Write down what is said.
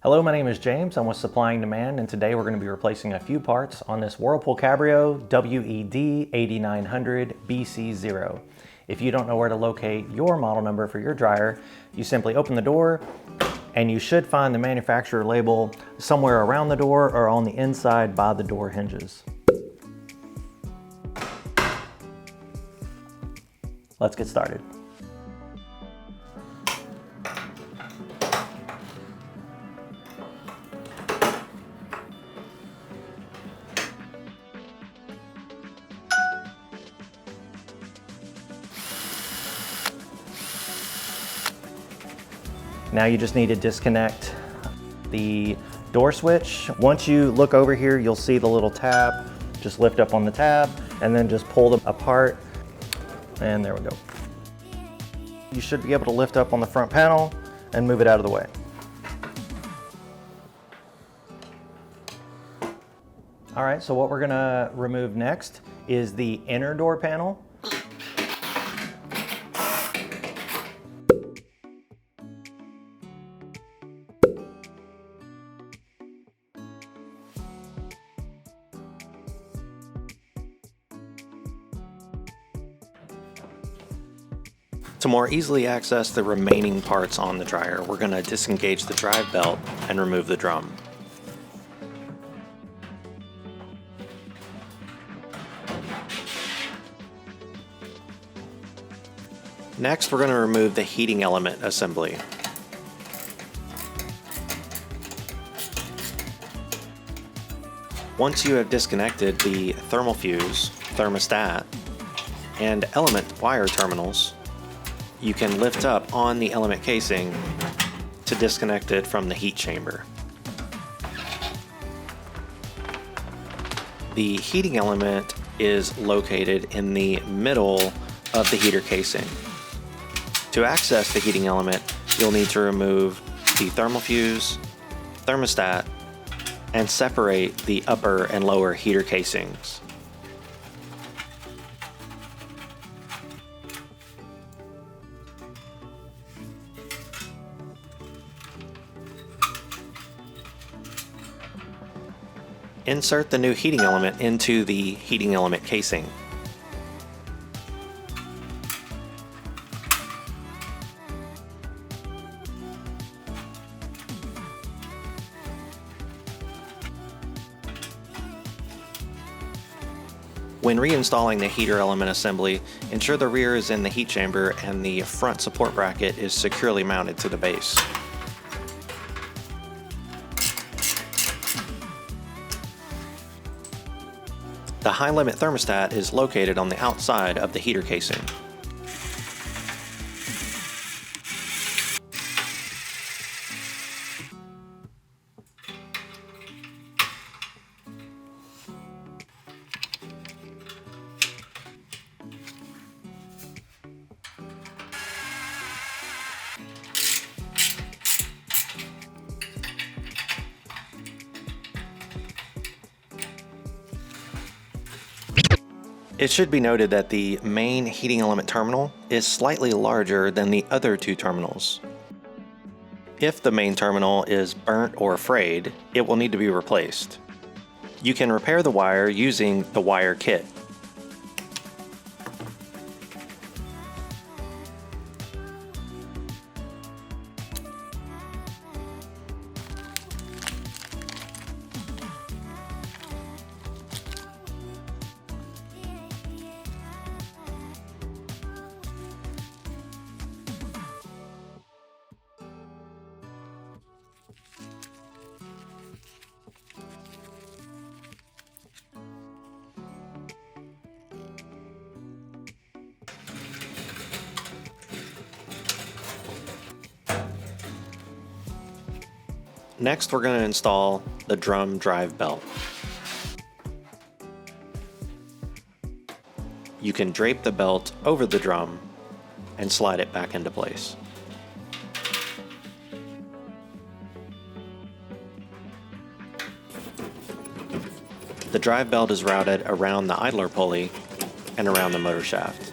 Hello, my name is James. I'm with Supply and Demand, and today we're going to be replacing a few parts on this Whirlpool Cabrio WED8900BC0. If you don't know where to locate your model number for your dryer, you simply open the door and you should find the manufacturer label somewhere around the door or on the inside by the door hinges. Let's get started. Now you just need to disconnect the door switch. Once you look over here, you'll see the little tab. Just lift up on the tab and then just pull them apart. And there we go. You should be able to lift up on the front panel and move it out of the way. All right, so what we're gonna remove next is the inner door panel. To more easily access the remaining parts on the dryer, we're going to disengage the drive belt and remove the drum. Next, we're going to remove the heating element assembly. Once you have disconnected the thermal fuse, thermostat, and element wire terminals, you can lift up on the element casing to disconnect it from the heat chamber. The heating element is located in the middle of the heater casing. To access the heating element, you'll need to remove the thermal fuse, thermostat, and separate the upper and lower heater casings. Insert the new heating element into the heating element casing. When reinstalling the heater element assembly, ensure the rear is in the heat chamber and the front support bracket is securely mounted to the base. The high limit thermostat is located on the outside of the heater casing. It should be noted that the main heating element terminal is slightly larger than the other two terminals. If the main terminal is burnt or frayed, it will need to be replaced. You can repair the wire using the wire kit. Next, we're going to install the drum drive belt. You can drape the belt over the drum and slide it back into place. The drive belt is routed around the idler pulley and around the motor shaft.